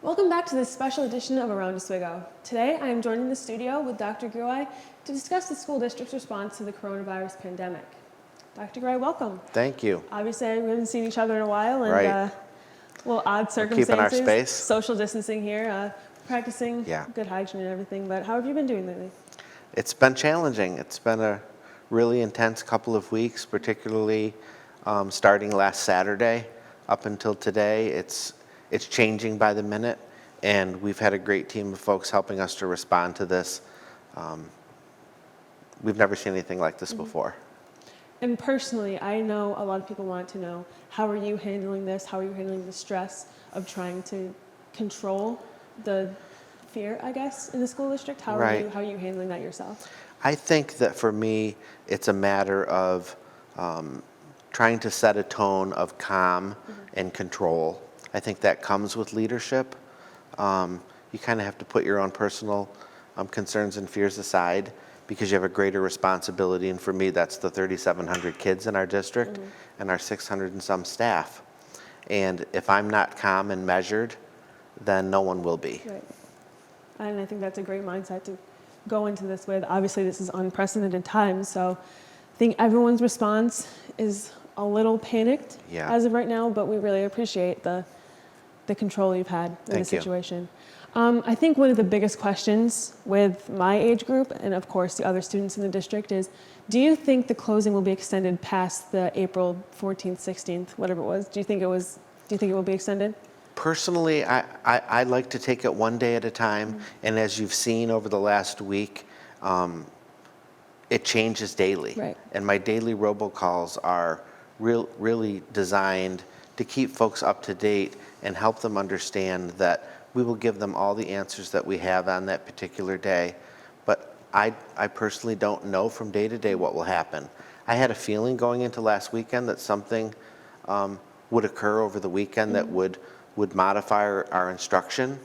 Welcome back to this special edition of Around Oswego. Today I am joined in the studio with Dr. Gruy to discuss the school district's response to the coronavirus pandemic. Dr. Gruy, welcome. Thank you. Obviously, we haven't seen each other in a while, and Right. well, odd We're keeping our circumstances. space. Social distancing here, practicing good hygiene and everything. But how have you been doing lately? It's been challenging. It's been a really intense couple of weeks, particularly starting last Saturday up until today. It's changing by the minute, and we've had a great team of folks helping us to respond to this. We've never seen anything like this before. And personally, I know a lot of people want to know, how are you handling this? How are you handling the stress of trying to control the fear, I guess, in the school district? How are you handling that yourself? I think that for me, it's a matter of trying to set a tone of calm and control. I think that comes with leadership. You kind of have to put your own personal concerns and fears aside because you have a greater responsibility. And for me, that's the 3,700 kids in our district and our 600 and some staff. And if I'm not calm and measured, then no one will be. Right. And I think that's a great mindset to go into this with. Obviously, this is unprecedented times, so I think everyone's response is a little panicked as of right now, but we really appreciate the control you've had in the situation. I think one of the biggest questions with my age group and of course the other students in the district is, do you think the closing will be extended past the April 14th, 16th, whatever it was? Do you think it will be extended? Personally, I like to take it one day at a time, and as you've seen over the last week, it changes daily. Right. And my daily robocalls are really designed to keep folks up to date and help them understand that we will give them all the answers that we have on that particular day. But I personally don't know from day to day what will happen. I had a feeling going into last weekend that something would occur over the weekend that would modify our instruction,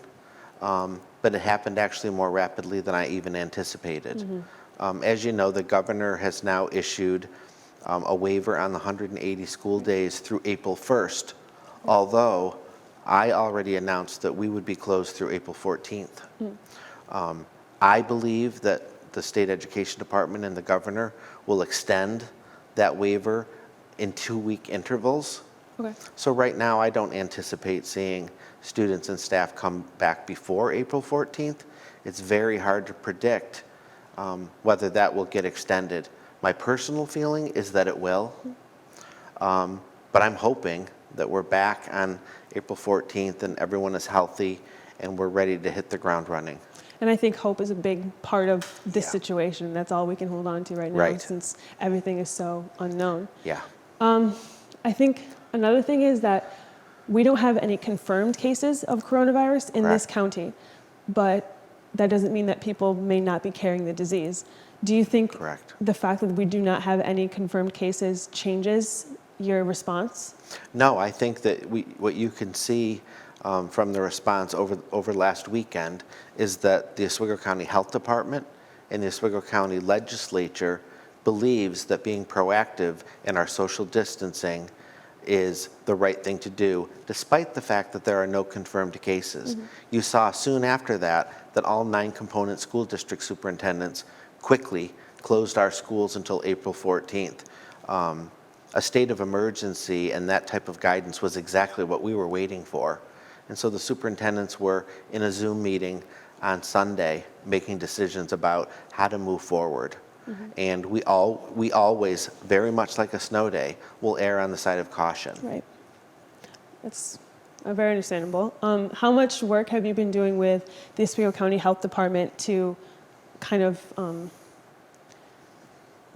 but it happened actually more rapidly than I even anticipated. As you know, the governor has now issued a waiver on the 180 school days through April 1st, although I already announced that we would be closed through April 14th. I believe that the state education department and the governor will extend that waiver in 2-week intervals. Okay. So right now, I don't anticipate seeing students and staff come back before April 14th. It's very hard to predict whether that will get extended. My personal feeling is that it will, but I'm hoping that we're back on April 14th and everyone is healthy and we're ready to hit the ground running. And I think hope is a big part of this situation. That's all we can hold on to right now since everything is so unknown. Yeah. I think another thing is that we don't have any confirmed cases of coronavirus in this county, but that doesn't mean that people may not be carrying the disease. Do you think the fact that we do not have any confirmed cases changes your response? No, I think that what you can see from the response over last weekend is that the Oswego County Health Department and the Oswego County Legislature believes that being proactive in our social distancing is the right thing to do, despite the fact that there are no confirmed cases. You saw soon after that all 9 component school district superintendents quickly closed our schools until April 14th. A state of emergency and that type of guidance was exactly what we were waiting for. And so the superintendents were in a Zoom meeting on Sunday making decisions about how to move forward. And we always, very much like a snow day, will err on the side of caution. Right. That's very understandable. How much work have you been doing with the Oswego County Health Department to kind of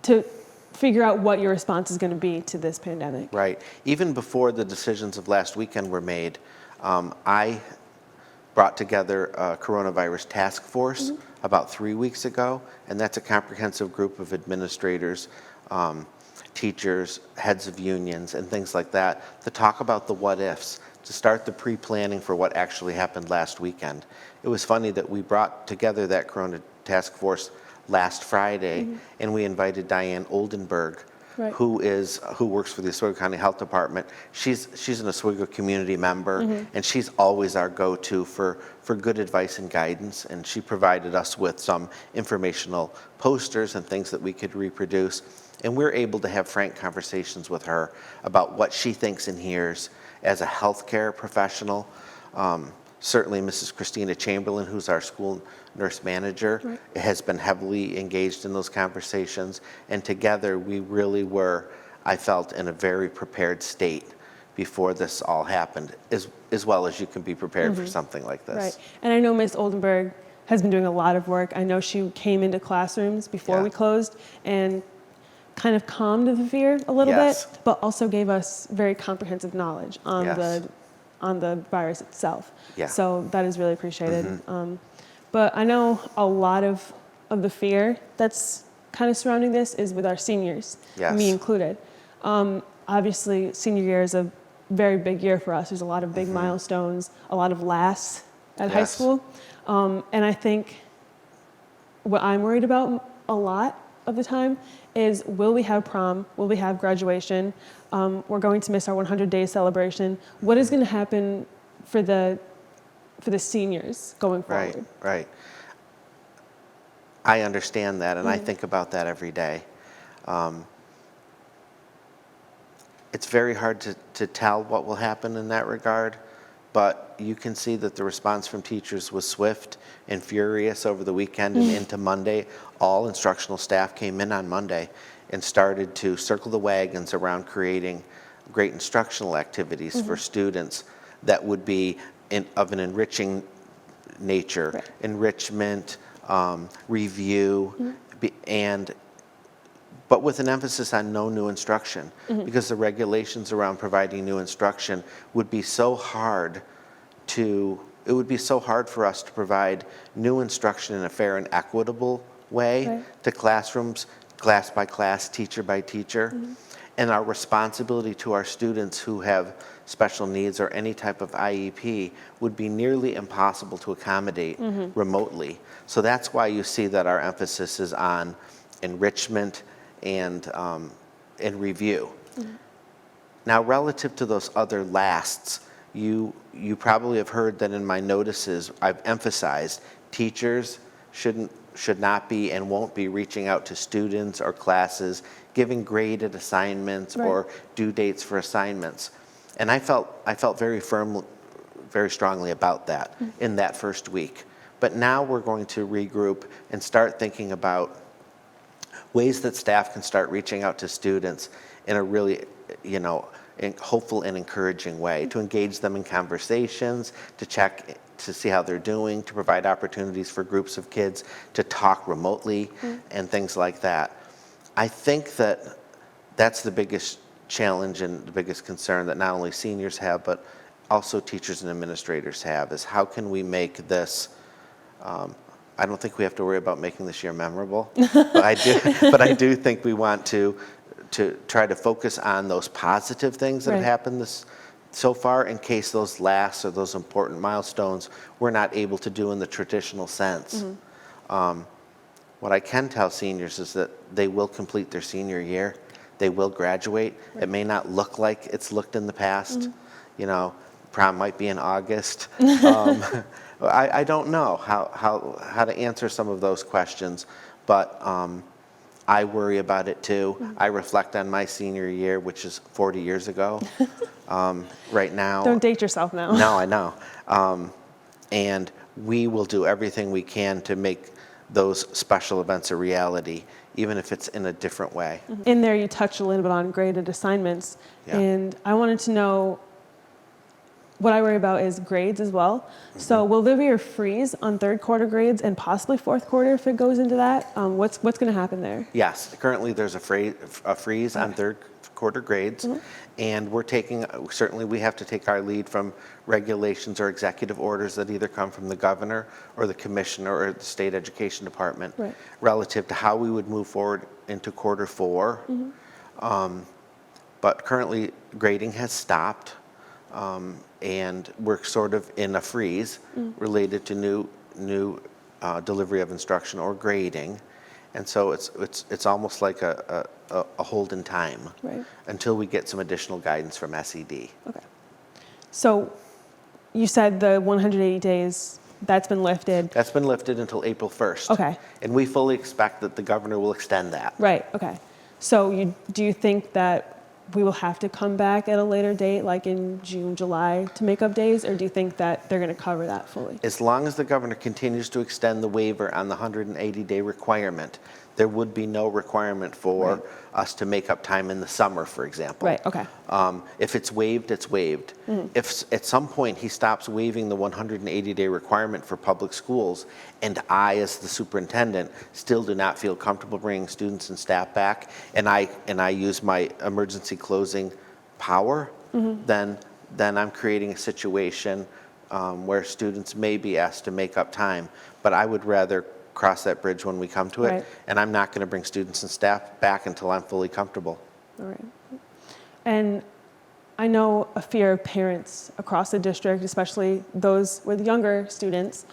to figure out what your response is going to be to this pandemic? Right. Even before the decisions of last weekend were made, I brought together a coronavirus task force about 3 weeks ago, and that's a comprehensive group of administrators, teachers, heads of unions, and things like that to talk about the what ifs, to start the pre-planning for what actually happened last weekend. It was funny that we brought together that Corona task force last Friday, and we invited Diane Oldenburg Right. who works for the Oswego County Health Department. She's an Oswego community member, and she's always our go-to for good advice and guidance. And she provided us with some informational posters and things that we could reproduce. And we're able to have frank conversations with her about what she thinks and hears as a healthcare professional. Certainly Mrs. Christina Chamberlain, who's our school nurse manager, Right. has been heavily engaged in those conversations. And together we really were, I felt, in a very prepared state before this all happened, as well as you can be prepared for something like this. Right. And I know Ms. Oldenburg has been doing a lot of work. I know she came into classrooms before we closed and kind of calmed the fear a little Yes. bit, but also gave us very comprehensive knowledge on Yes. the virus itself. Yeah. So that is really appreciated. But I know a lot of the fear that's kind of surrounding this is with our seniors, Yes. me included. Obviously, senior year is a very big year for us. There's a lot of big milestones, a lot of lasts at high Yes. school. And I think what I'm worried about a lot of the time is, will we have prom? Will we have graduation? We're going to miss our 100-day celebration. What is going to happen for the seniors going forward? Right, right. I understand that, and I think about that every day. It's very hard to tell what will happen in that regard, but you can see that the response from teachers was swift and furious over the weekend and into Monday. All instructional staff came in on Monday and started to circle the wagons around creating great instructional activities for students that would be of an enriching nature, Right. enrichment, review, but with an emphasis on no new instruction, because the regulations around providing new instruction would be so hard it would be so hard for us to provide new instruction in a fair and equitable way Right. to classrooms, class by class, teacher by teacher. And our responsibility to our students who have special needs or any type of IEP would be nearly impossible to accommodate remotely. So that's why you see that our emphasis is on enrichment and review. Now, relative to those other lasts, you probably have heard that in my notices I've emphasized teachers should not be and won't be reaching out to students or classes, giving graded assignments Right. or due dates for assignments. And I felt very strongly about that in that first week. But now we're going to regroup and start thinking about ways that staff can start reaching out to students in a really, hopeful and encouraging way, to engage them in conversations, to check to see how they're doing, to provide opportunities for groups of kids to talk remotely and things like that. I think that that's the biggest challenge and the biggest concern that not only seniors have, but also teachers and administrators have, is how can we make this, I don't think we have to worry about making this year memorable, but I do think we want to try to focus on those positive things that have Right. happened so far, in case those lasts or those important milestones we're not able to do in the traditional sense. What I can tell seniors is that they will complete their senior year. They will graduate. Right. It may not look like it's looked in the past. Prom might be in August. I don't know how to answer some of those questions, but I worry about it too. I reflect on my senior year, which is 40 years ago. Right now. Don't date yourself now. No, I know. And we will do everything we can to make those special events a reality, even if it's in a different way. In there, you touched a little bit on graded assignments, Yeah. and I wanted to know, what I worry about is grades as well. So will there be a freeze on third quarter grades and possibly fourth quarter if it goes into that? What's going to happen there? Yes, currently there's a freeze on third quarter grades, and certainly we have to take our lead from regulations or executive orders that either come from the governor or the commissioner or the state education department relative to how we would move forward into quarter four. But currently grading has stopped, and we're sort of in a freeze related to new delivery of instruction or grading. And so it's almost like a hold in time until we get some additional guidance from SED. Okay. So you said the 180 days, that's been lifted. That's been lifted until April 1st. Okay. And we fully expect that the governor will extend that. Right, okay. So do you think that we will have to come back at a later date, like in June, July, to make up days, or do you think that they're going to cover that fully? As long as the governor continues to extend the waiver on the 180-day requirement, there would be no requirement for us to make up time in the summer, for example. Right, okay. If it's waived, it's waived. If at some point he stops waiving the 180-day requirement for public schools, and I, as the superintendent, still do not feel comfortable bringing students and staff back, and I use my emergency closing power, then I'm creating a situation where students may be asked to make up time. But I would rather cross that bridge when we come to it, and I'm not going to bring students and staff back until I'm fully comfortable. All right. And I know a fear of parents across the district, especially those with younger students,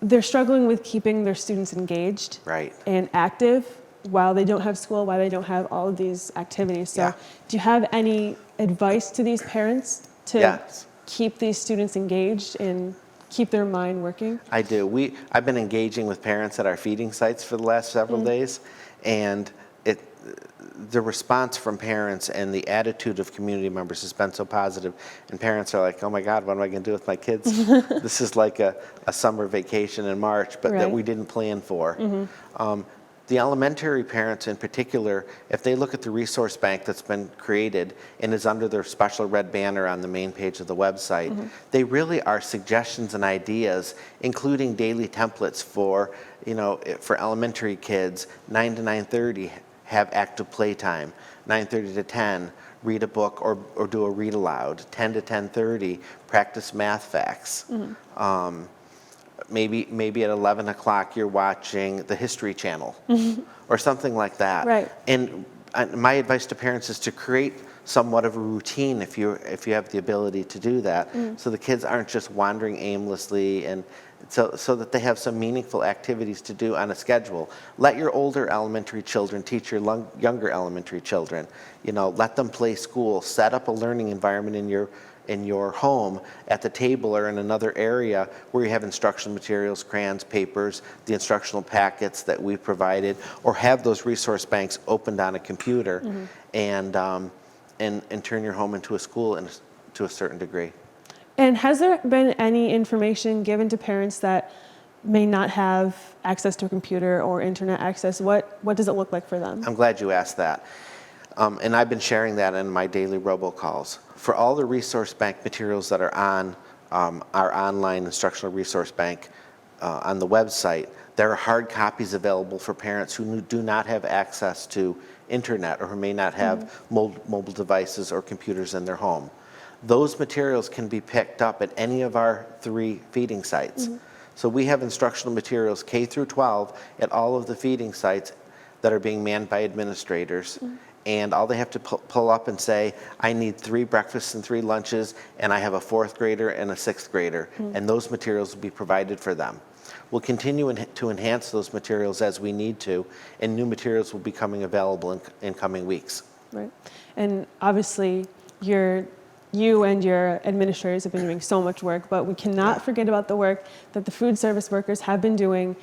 they're struggling with keeping their students engaged and active while they don't have school, while they don't have all of these activities. So do you have any advice to these parents to keep these students engaged and keep their mind working? I do. I've been engaging with parents at our feeding sites for the last several days, and the response from parents and the attitude of community members has been so positive. And parents are like, oh my God, what am I going to do with my kids? This is like a summer vacation in March, but that we didn't plan for. The elementary parents in particular, if they look at the resource bank that's been created and is under their special red banner on the main page of the website, they really are suggestions and ideas, including daily templates for, for elementary kids, 9 to 9:30, have active playtime, 9:30 to 10, read a book or do a read aloud, 10 to 10:30, practice math facts. Maybe at 11 o'clock you're watching the History Channel or something like that. Right. And my advice to parents is to create somewhat of a routine if you have the ability to do that, so the kids aren't just wandering aimlessly, and so that they have some meaningful activities to do on a schedule. Let your older elementary children teach your younger elementary children. Let them play school. Set up a learning environment in your home at the table or in another area where you have instructional materials, crayons, papers, the instructional packets that we provided, or have those resource banks opened on a computer, and turn your home into a school to a certain degree. And has there been any information given to parents that may not have access to a computer or internet access? What does it look like for them? I'm glad you asked that. And I've been sharing that in my daily robocalls. For all the resource bank materials that are on our online instructional resource bank on the website, there are hard copies available for parents who do not have access to internet or who may not have mobile devices or computers in their home. Those materials can be picked up at any of our 3 feeding sites. So we have instructional materials K through 12 at all of the feeding sites that are being manned by administrators. And all they have to pull up and say, I need 3 breakfasts and 3 lunches, and I have a 4th grader and a 6th grader, and those materials will be provided for them. We'll continue to enhance those materials as we need to, and new materials will be coming available in coming weeks. Right. And obviously, you and your administrators have been doing so much work, but we cannot forget about the work that the food service workers have been doing,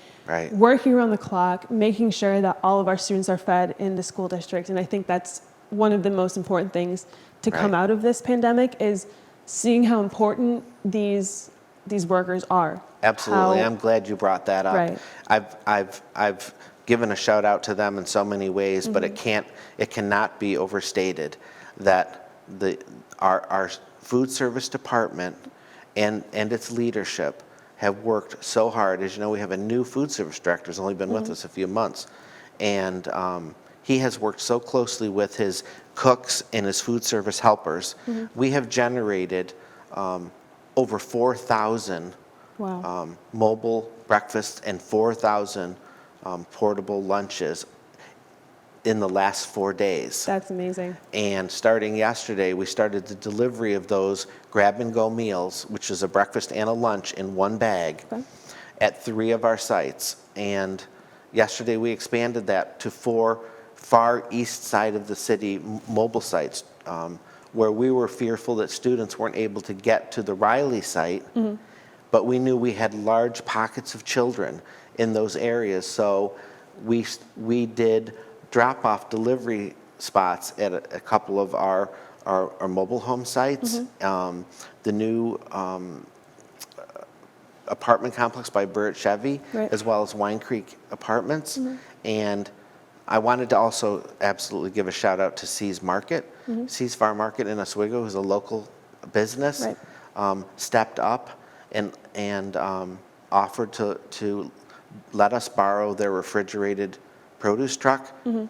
working around the clock, making sure that all of our students are fed in the school district. And I think that's one of the most important things to come out of this pandemic, is seeing how important these workers are. Absolutely. I'm glad you brought that up. I've given a shout out to them in so many ways, but it cannot be overstated that our food service department and its leadership have worked so hard. As you know, we have a new food service director who's only been with us a few months, and he has worked so closely with his cooks and his food service helpers. We have generated over 4,000 mobile breakfasts and 4,000 portable lunches in the last 4 days. That's amazing. And starting yesterday, we started the delivery of those grab-and-go meals, which is a breakfast and a lunch in one bag, at 3 of our sites. And yesterday we expanded that to 4 far east side of the city mobile sites, where we were fearful that students weren't able to get to the Riley site, but we knew we had large pockets of children in those areas. So we did drop-off delivery spots at a couple of our mobile home sites. The new apartment complex by Burritt Chevy, Right. as well as Wine Creek Apartments. And I wanted to also absolutely give a shout out to C's Market, C's Farm Market in Oswego, who's a local business, stepped up and offered to let us borrow their refrigerated produce truck,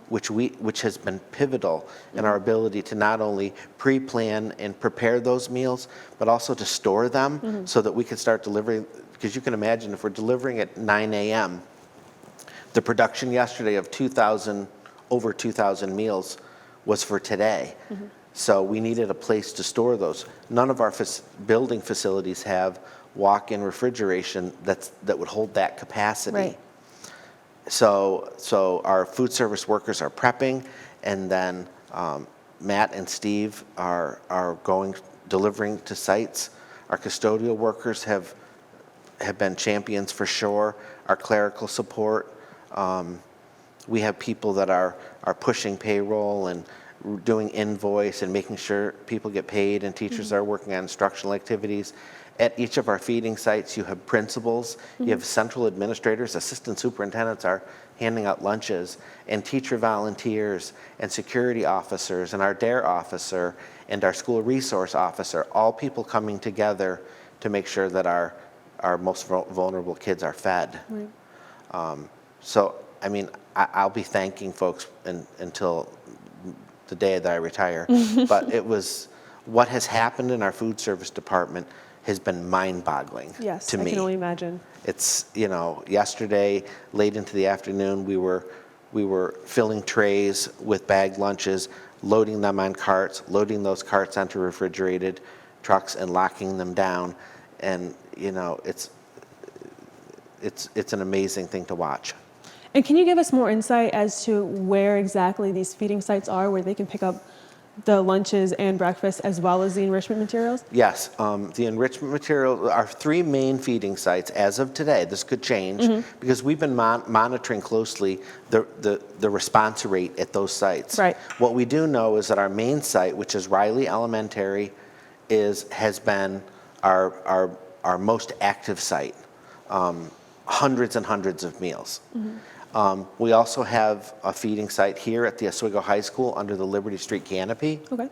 which has been pivotal in our ability to not only pre-plan and prepare those meals, but also to store them so that we can start delivering. Because you can imagine if we're delivering at 9 a.m., the production yesterday of over 2,000 meals was for today. So we needed a place to store those. None of our building facilities have walk-in refrigeration that would hold that capacity. Right. So our food service workers are prepping, and then Matt and Steve are delivering to sites. Our custodial workers have been champions for sure. Our clerical support. We have people that are pushing payroll and doing invoice and making sure people get paid, and teachers are working on instructional activities. At each of our feeding sites, you have principals, you have central administrators, assistant superintendents are handing out lunches, and teacher volunteers, and security officers, and our DARE officer, and our school resource officer, all people coming together to make sure that our most vulnerable kids are fed. Right. So, I mean, I'll be thanking folks until the day that I retire, but it was, what has happened in our food service department has been mind-boggling to me. Yes, I can only imagine. It's, yesterday, late into the afternoon, we were filling trays with bagged lunches, loading them on carts, loading those carts onto refrigerated trucks and locking them down. And, it's an amazing thing to watch. And can you give us more insight as to where exactly these feeding sites are, where they can pick up the lunches and breakfast as well as the enrichment materials? Yes, the enrichment material, our 3 main feeding sites as of today, this could change because we've been monitoring closely the response rate at those sites. Right. What we do know is that our main site, which is Riley Elementary, has been our most active site, hundreds and hundreds of meals. We also have a feeding site here at the Oswego High School under the Liberty Street canopy. Okay.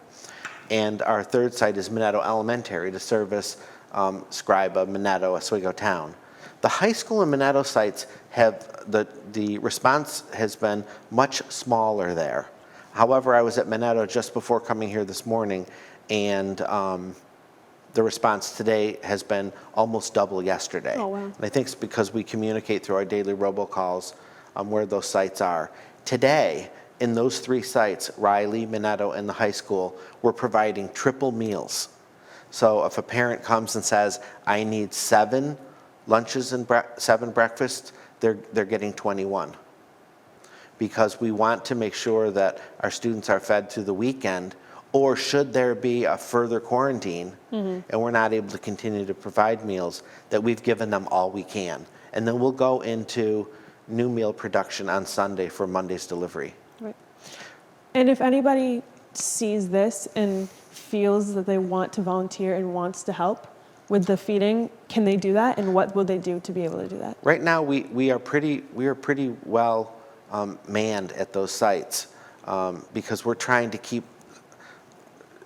And our 3rd site is Minetto Elementary to service Scriba, Minetto, Oswego Town. The high school and Minetto sites have, the response has been much smaller there. However, I was at Minetto just before coming here this morning, and the response today has been almost double yesterday. Oh, wow. And I think it's because we communicate through our daily robocalls where those sites are. Today, in those 3 sites, Riley, Minetto, and the high school, we're providing triple meals. So if a parent comes and says, I need 7 lunches and 7 breakfasts, they're getting 21. Because we want to make sure that our students are fed through the weekend, or should there be a further quarantine and we're not able to continue to provide meals, that we've given them all we can. And then we'll go into new meal production on Sunday for Monday's delivery. Right. And if anybody sees this and feels that they want to volunteer and wants to help with the feeding, can they do that? And what will they do to be able to do that? Right now, we are pretty well manned at those sites because we're trying to keep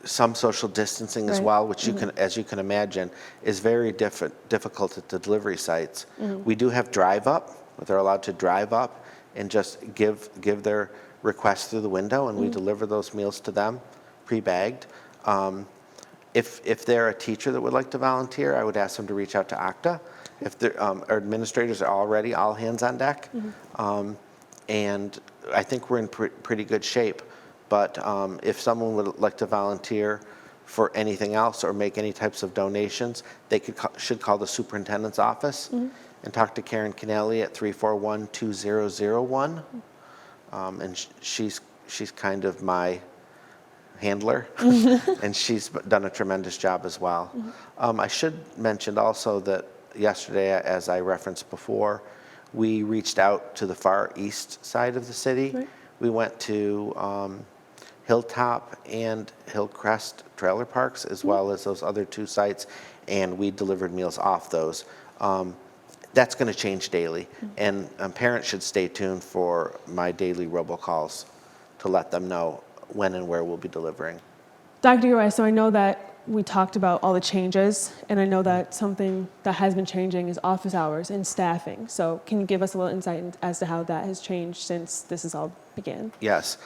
some social distancing as well, which you can, as you can imagine, is very difficult at the delivery sites. We do have drive up, but they're allowed to drive up and just give their requests through the window, and we deliver those meals to them, pre-bagged. If they're a teacher that would like to volunteer, I would ask them to reach out to OCTA. If our administrators are already all hands on deck, and I think we're in pretty good shape. But if someone would like to volunteer, for anything else or make any types of donations, they should call the superintendent's office and talk to Karen Kennelly at 341-2001. And she's kind of my handler, and she's done a tremendous job as well. I should mention also that yesterday, as I referenced before, we reached out to the far east side of the city. Right. We went to Hilltop and Hillcrest trailer parks, as well as those other two sites, and we delivered meals off those. That's going to change daily, and parents should stay tuned for my daily robocalls to let them know when and where we'll be delivering. Dr. Uri, so I know that we talked about all the changes, and I know that something that has been changing is office hours and staffing. So can you give us a little insight as to how that has changed since this has all began? Yes.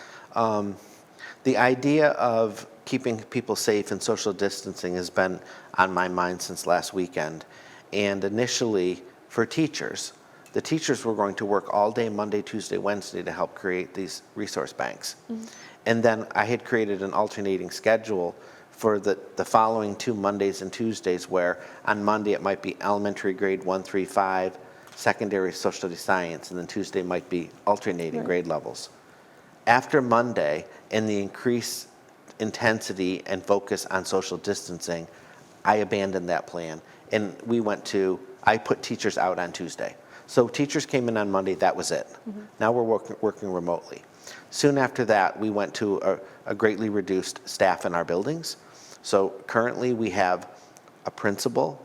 The idea of keeping people safe and social distancing has been on my mind since last weekend. And initially, for teachers, the teachers were going to work all day Monday, Tuesday, Wednesday to help create these resource banks. And then I had created an alternating schedule for the following 2 Mondays and Tuesdays, where on Monday it might be elementary grade 1 through 5, secondary social studies science, and then Tuesday might be alternating grade levels. After Monday and the increased intensity and focus on social distancing, I abandoned that plan. And I put teachers out on Tuesday. So teachers came in on Monday, that was it. Now we're working remotely. Soon after that, we went to a greatly reduced staff in our buildings. So currently we have a principal,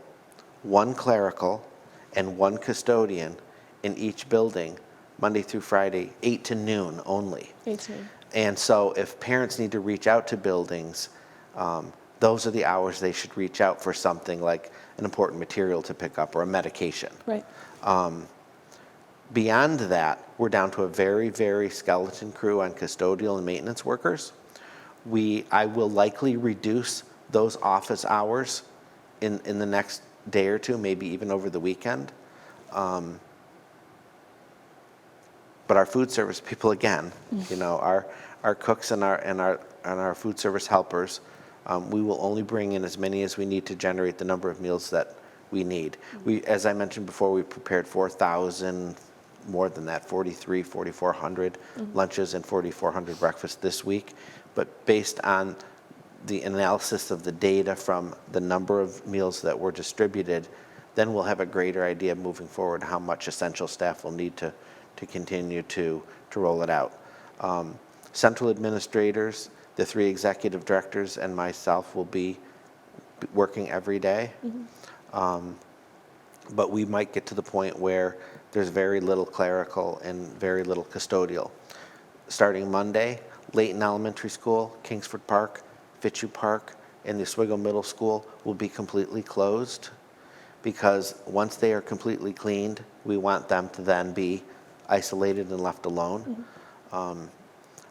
1 clerical, and 1 custodian in each building, Monday through Friday, 8 to noon only. 8 to noon. And so if parents need to reach out to buildings, those are the hours they should reach out for something like an important material to pick up or a medication. Right. Beyond that, we're down to a very, very skeleton crew on custodial and maintenance workers. I will likely reduce those office hours in the next day or two, maybe even over the weekend. But our food service people, again, our cooks and our food service helpers, we will only bring in as many as we need to generate the number of meals that we need. As I mentioned before, we prepared 4,000, more than that, 4,400 lunches and 4,400 breakfasts this week. But based on the analysis of the data from the number of meals that were distributed, then we'll have a greater idea moving forward how much essential staff will need to continue to roll it out. Central administrators, the 3 executive directors, and myself will be working every day. But we might get to the point where there's very little clerical and very little custodial. Starting Monday, Layton Elementary School, Kingsford Park, Fitzhugh Park, and the Oswego Middle School will be completely closed, because once they are completely cleaned, we want them to then be isolated and left alone.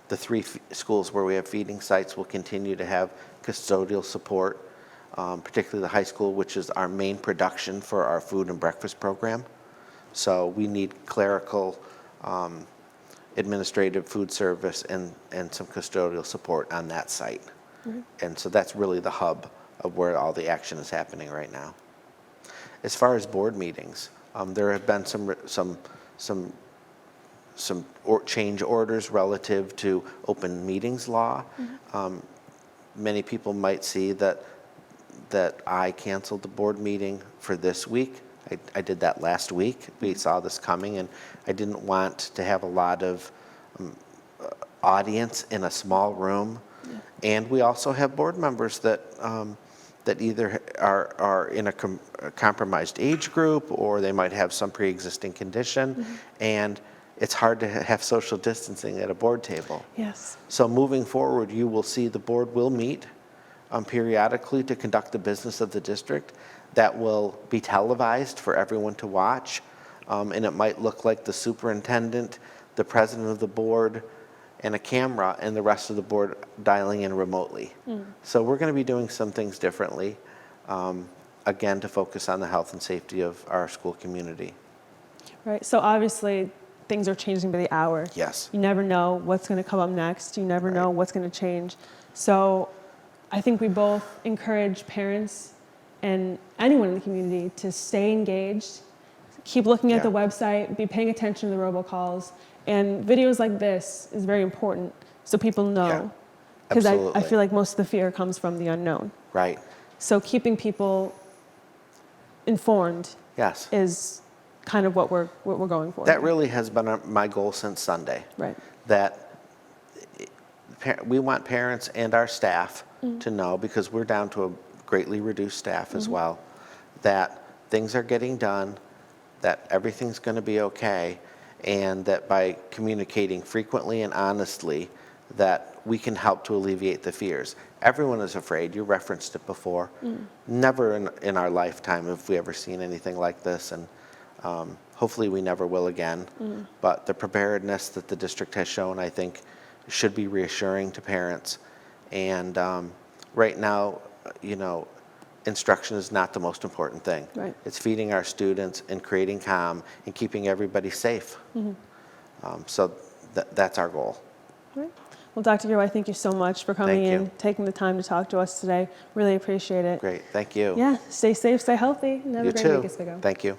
The 3 schools where we have feeding sites will continue to have custodial support, particularly the high school, which is our main production for our food and breakfast program. So we need clerical, administrative, food service, and some custodial support on that site. And so that's really the hub of where all the action is happening right now. As far as board meetings, there have been some change orders relative to open meetings law. Many people might see that I canceled the board meeting for this week. I did that last week. We saw this coming, and I didn't want to have a lot of audience in a small room. And we also have board members that either are in a compromised age group, or they might have some pre-existing condition, and it's hard to have social distancing at a board table. Yes. So moving forward, you will see the board will meet periodically to conduct the business of the district. That will be televised for everyone to watch, and it might look like the superintendent, the president of the board, and a camera, and the rest of the board dialing in remotely. So we're going to be doing some things differently, again, to focus on the health and safety of our school community. Right. So obviously, things are changing by the hour. Yes. You never know what's going to come up next. You never know what's going to change. So I think we both encourage parents and anyone in the community to stay engaged, keep looking at the website, be paying attention to the robocalls, and videos like this is very important so people know. Because I feel like most of the fear comes from the unknown. Right. So keeping people informed is kind of what we're going for. That really has been my goal since Sunday. Right. That we want parents and our staff to know, because we're down to a greatly reduced staff as well, that things are getting done, that everything's going to be okay, and that by communicating frequently and honestly, that we can help to alleviate the fears. Everyone is afraid. You referenced it before. Never in our lifetime have we ever seen anything like this, and hopefully we never will again. But the preparedness that the district has shown, I think, should be reassuring to parents. And right now, instruction is not the most important thing. Right. It's feeding our students and creating calm and keeping everybody safe. So that's our goal. Right. Well, Dr. Giro, thank you so much for coming in, taking the time to talk to us today. Really appreciate it. Great. Thank you. Yeah. Stay safe, stay healthy, and have a great week, Oswego. Thank you.